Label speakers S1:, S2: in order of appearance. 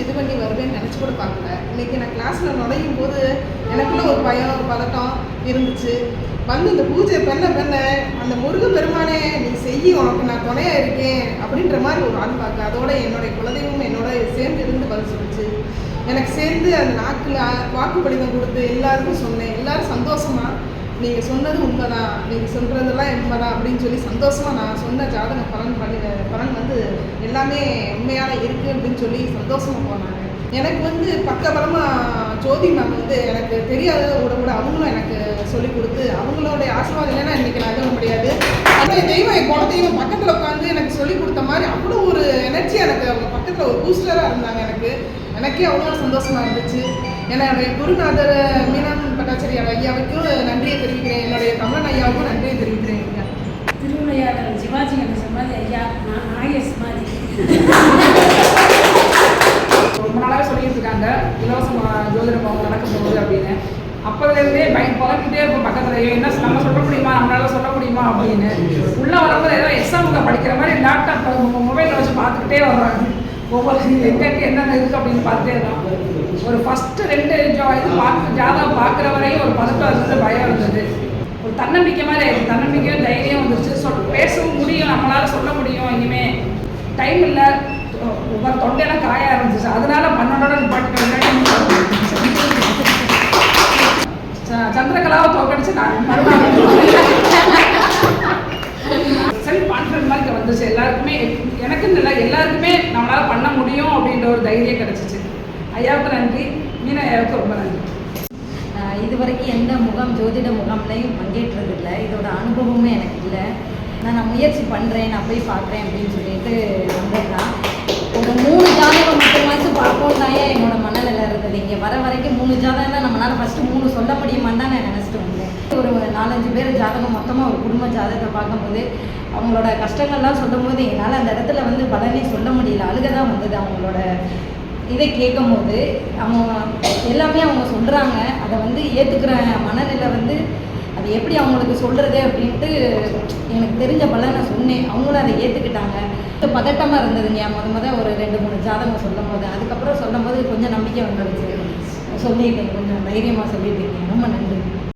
S1: இது பண்ணி வருவேன்னு நினச்சி கூட பார்க்கல. இன்றைக்கி நான் கிளாஸில் நுழையும் போது எனக்குள்ள ஒரு பயம், ஒரு பதட்டம் இருந்துச்சு. வந்து இந்த பூஜை பண்ண அந்த முருக பெருமானே நீ செய்ய, உனக்கு நான் துணையாக இருக்கேன் அப்படின்ற மாதிரி ஒரு ஆள் பார்க்க. அதோட என்னுடைய குலதெய்வம் என்னோட சேர்ந்து இருந்து பதில் சொல்லிச்சு. எனக்கு சேர்ந்து அந்த நாக்கில் வாக்குப்படிதம் கொடுத்து எல்லாருக்கும் சொன்னேன். எல்லோரும் சந்தோஷமாக நீங்கள் சொன்னது உண்மைதான், நீங்கள் சொல்கிறதெல்லாம் உண்மைதான் அப்படின்னு சொல்லி சந்தோஷமாக நான் சொன்ன ஜாதக பலன் வந்து எல்லாமே உண்மையான இருக்குது அப்படின்னு சொல்லி சந்தோஷமாக போனாங்க. எனக்கு வந்து பக்கபலமாக ஜோதி மேம் வந்து எனக்கு தெரியாத கூட அவங்களும் எனக்கு சொல்லிக் கொடுத்து அவங்களுடைய ஆசீர்வாதம் இல்லைன்னா இன்றைக்கி நான் எதுவும் முடியாது. அதே தெய்வம் என் குலதெய்வம் பக்கத்தில் உட்காந்து எனக்கு சொல்லிக் கொடுத்த மாதிரி அவ்வளோ ஒரு எனர்ஜி எனக்கு அவங்க பக்கத்தில் ஒரு பூஸ்டராக இருந்தாங்க. எனக்கே அவ்வளோ சந்தோஷமாக இருந்துச்சு. என்னுடைய குருநாதர் மீனான் பட்டாச்சாரியார் ஐயாவுக்கும் நன்றியை தெரிவிக்கிறேன். என்னுடைய கமலன் ஐயாவுக்கும் நன்றியை தெரிவிக்கிறேன்.
S2: திருவிளையாடல் சிவாஜி கணேசன் மாதிரி ஐயா, நான் நாகேஷ் மாதிரி
S3: ரொம்ப நாளாகவே சொல்லிட்டு இருக்காங்க இலவச ஜோதிடம் அவங்க நடக்க போகுது அப்படின்னு. அப்போதுலேருந்தே பழக்கிட்டே இருக்கும் பக்கத்தில், என்ன நம்ம சொல்ல முடியுமா, நம்மளால சொல்ல முடியுமா அப்படின்னு. உள்ளே வரும்போது ஏதோ எக்ஸாமுக்கு படிக்கிற மாதிரி லேப்டாப் மொபைலில் வச்சு பார்த்துக்கிட்டே வர்றாங்க. ஒவ்வொரு எங்கே என்னென்ன இருக்குது அப்படின்னு பார்த்துட்டே இருக்கோம். ஒரு ஃபஸ்ட்டு 2 ஜாதகம் பார்க்குற வரையும் ஒரு பதட்டம் இருந்தது, பயம் இருந்தது, ஒரு தன்னம்பிக்கை மாதிரி ஆயிடுச்சு. தன்னம்பிக்கையும் தைரியம் வந்துருச்சு. பேசவும் முடியும், நம்மளால் சொல்ல முடியும். இனிமேல் டைம் இல்லை, ஒவ்வொரு தொண்டையெல்லாம் காய ஆரம்பிச்சிச்சு. அதனால 12 பாட்டு சந்திரகலாவை தோக்கடிச்சு நான் செல்ஃப் கான்ஃபிடன்ஸ் மாதிரி வந்துச்சு எல்லாருக்குமே. எனக்குன்னு இல்லை, எல்லாருக்குமே நம்மளால் பண்ண முடியும் அப்படின்ற ஒரு தைரியம் கிடச்சிச்சு. ஐயாவுக்கு நன்றி, மீனா ஐயாவுக்கு ரொம்ப நன்றி.
S4: இது வரைக்கும் எந்த ஜோதிட முகாம்லையும் பங்கேற்றதில்லை. இதோட அனுபவமே எனக்கு இல்லை. நான் முயற்சி பண்ணுறேன், நான் போய் பார்க்குறேன் அப்படின்னு சொல்லிட்டு வந்தேன். ஒரு 3 ஜாதகம் மட்டுமாச்சும் பார்ப்போம் தான் என்னோட மனநிலை இருந்தது. இங்கே வர வரைக்கும் 3 ஜாதகம் தான் நம்மளால் ஃபஸ்ட்டு 3 சொல்ல முடியுமான்னு தான் நான் நினச்சிட்டு வந்தேன். ஒரு 4-5 பேர் ஜாதகம் மொத்தமாக ஒரு குடும்ப ஜாதகத்தை பார்க்கும்போது அவங்களோட கஷ்டங்கள்லாம் சொல்லும் போது என்னால் அந்த இடத்துல வந்து பலனே சொல்ல முடியல. அழுக தான் வந்தது. அவங்களோட இதை கேட்கும் போது அவங்க எல்லாமே அவங்க சொல்கிறாங்க, அதை வந்து ஏற்றுக்கிற மனநிலை வந்து அது எப்படி அவங்களுக்கு சொல்கிறது அப்படின்ட்டு எனக்கு தெரிஞ்ச பலனை சொன்னேன். அவங்களும் அதை ஏற்றுக்கிட்டாங்க. பதட்டமாக இருந்ததுங்க ஒரு 2-3 ஜாதகம் சொல்லும் போது. அதுக்கப்புறம் சொல்லும் போது கொஞ்சம் நம்பிக்கை வந்துருச்சு. சொல்லிட்டேன், கொஞ்சம் தைரியமாக சொல்லிட்டேங்க. ரொம்ப நன்றி.